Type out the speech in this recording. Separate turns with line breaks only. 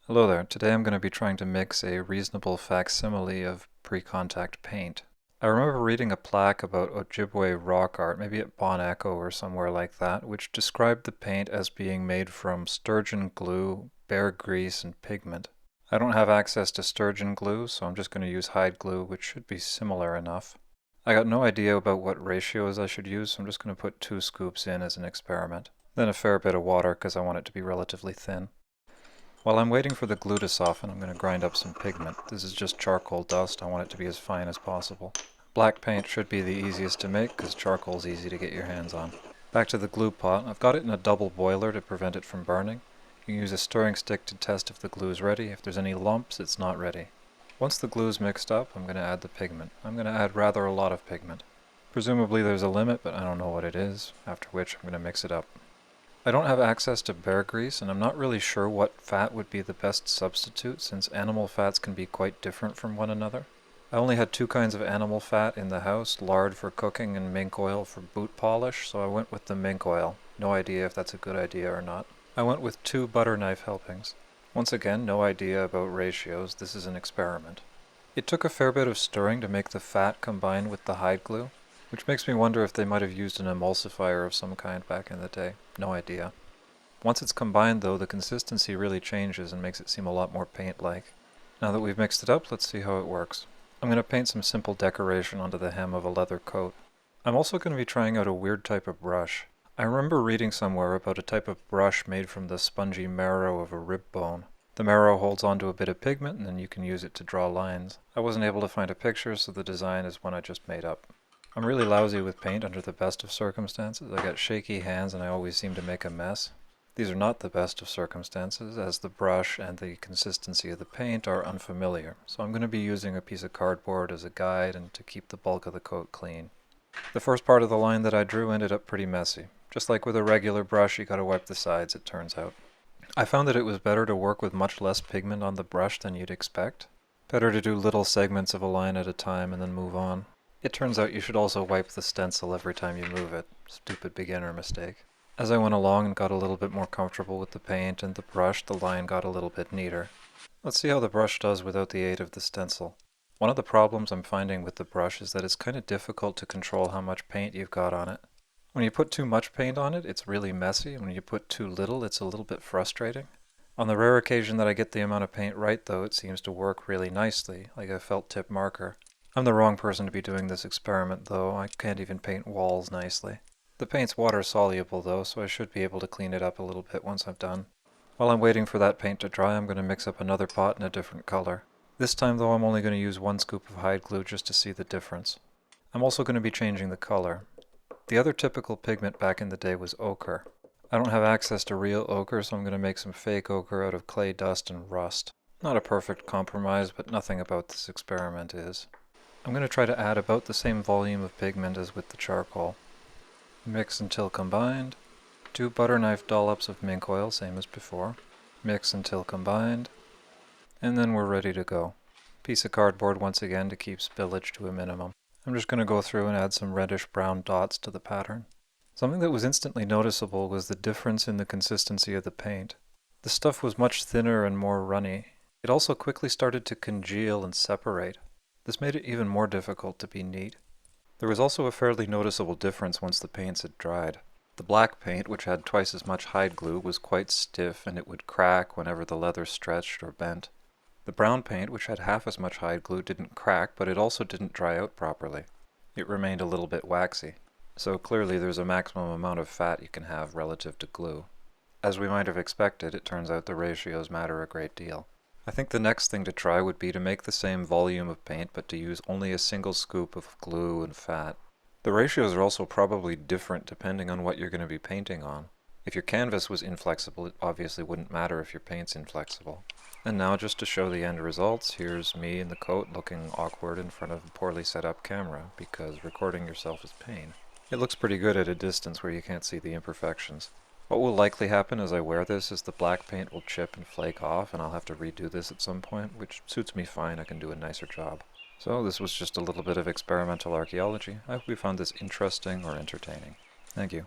Hello there. Today I'm going to be trying to mix a reasonable facsimile of pre-contact paint. I remember reading a plaque about Ojibwe rock art, maybe at Bon Echo or somewhere like that, which described the paint as being made from sturgeon glue, bear grease, and pigment. I don't have access to sturgeon glue, so I'm just going to use hide glue, which should be similar enough. I got no idea about what ratios I should use, so I'm just going to put 2 scoops in as an experiment. Then a fair bit of water because I want it to be relatively thin. While I'm waiting for the glue to soften, I'm going to grind up some pigment. This is just charcoal dust. I want it to be as fine as possible. Black paint should be the easiest to make because charcoal is easy to get your hands on. Back to the glue pot. I've got it in a double boiler to prevent it from burning. You can use a stirring stick to test if the glue is ready. If there's any lumps, it's not ready. Once the glue is mixed up, I'm going to add the pigment. I'm going to add rather a lot of pigment. Presumably there's a limit, but I don't know what it is, after which I'm going to mix it up. I don't have access to bear grease, and I'm not really sure what fat would be the best substitute since animal fats can be quite different from one another. I only had 2 kinds of animal fat in the house, lard for cooking and mink oil for boot polish, so I went with the mink oil. No idea if that's a good idea or not. I went with 2 butter knife helpings. Once again, no idea about ratios. This is an experiment. It took a fair bit of stirring to make the fat combine with the hide glue, which makes me wonder if they might have used an emulsifier of some kind back in the day. No idea. Once it's combined though, the consistency really changes and makes it seem a lot more paint-like. Now that we've mixed it up, let's see how it works. I'm going to paint some simple decoration onto the hem of a leather coat. I'm also going to be trying out a weird type of brush. I remember reading somewhere about a type of brush made from the spongy marrow of a rib bone. The marrow holds onto a bit of pigment and then you can use it to draw lines. I wasn't able to find a picture, so the design is one I just made up. I'm really lousy with paint under the best of circumstances. I got shaky hands and I always seem to make a mess. These are not the best of circumstances, as the brush and the consistency of the paint are unfamiliar, so I'm going to be using a piece of cardboard as a guide and to keep the bulk of the coat clean. The first part of the line that I drew ended up pretty messy. Just like with a regular brush, you gotta wipe the sides, it turns out. I found that it was better to work with much less pigment on the brush than you'd expect. Better to do little segments of a line at a time and then move on. It turns out you should also wipe the stencil every time you move it. Stupid beginner mistake. As I went along and got a little bit more comfortable with the paint and the brush, the line got a little bit neater. Let's see how the brush does without the aid of the stencil. One of the problems I'm finding with the brush is that it's kind of difficult to control how much paint you've got on it. When you put too much paint on it, it's really messy, and when you put too little, it's a little bit frustrating. On the rare occasion that I get the amount of paint right though, it seems to work really nicely, like a felt tip marker. I'm the wrong person to be doing this experiment though. I can't even paint walls nicely. The paint's water soluble though, so I should be able to clean it up a little bit once I'm done. While I'm waiting for that paint to dry, I'm going to mix up another pot in a different color. This time though, I'm only going to use 1 scoop of hide glue just to see the difference. I'm also going to be changing the color. The other typical pigment back in the day was ochre. I don't have access to real ochre, so I'm going to make some fake ochre out of clay dust and rust. Not a perfect compromise, but nothing about this experiment is. I'm going to try to add about the same volume of pigment as with the charcoal. Mix until combined. 2 butter knife dollops of mink oil, same as before. Mix until combined. And then we're ready to go. Piece of cardboard once again to keep spillage to a minimum. I'm just going to go through and add some reddish brown dots to the pattern. Something that was instantly noticeable was the difference in the consistency of the paint. The stuff was much thinner and more runny. It also quickly started to congeal and separate. This made it even more difficult to be neat. There was also a fairly noticeable difference once the paints had dried. The black paint, which had twice as much hide glue, was quite stiff and it would crack whenever the leather stretched or bent. The brown paint, which had half as much hide glue, didn't crack, but it also didn't dry out properly. It remained a little bit waxy. So clearly there's a maximum amount of fat you can have relative to glue. As we might have expected, it turns out the ratios matter a great deal. I think the next thing to try would be to make the same volume of paint but to use only a single scoop of glue and fat. The ratios are also probably different depending on what you're going to be painting on. If your canvas was inflexible, it obviously wouldn't matter if your paint's inflexible. And now, just to show the end results, here's me in the coat looking awkward in front of a poorly set up camera, because recording yourself is pain. It looks pretty good at a distance where you can't see the imperfections. What will likely happen as I wear this is the black paint will chip and flake off, and I'll have to redo this at some point, which suits me fine. I can do a nicer job. So this was just a little bit of experimental archaeology. I hope you found this interesting or entertaining. Thank you.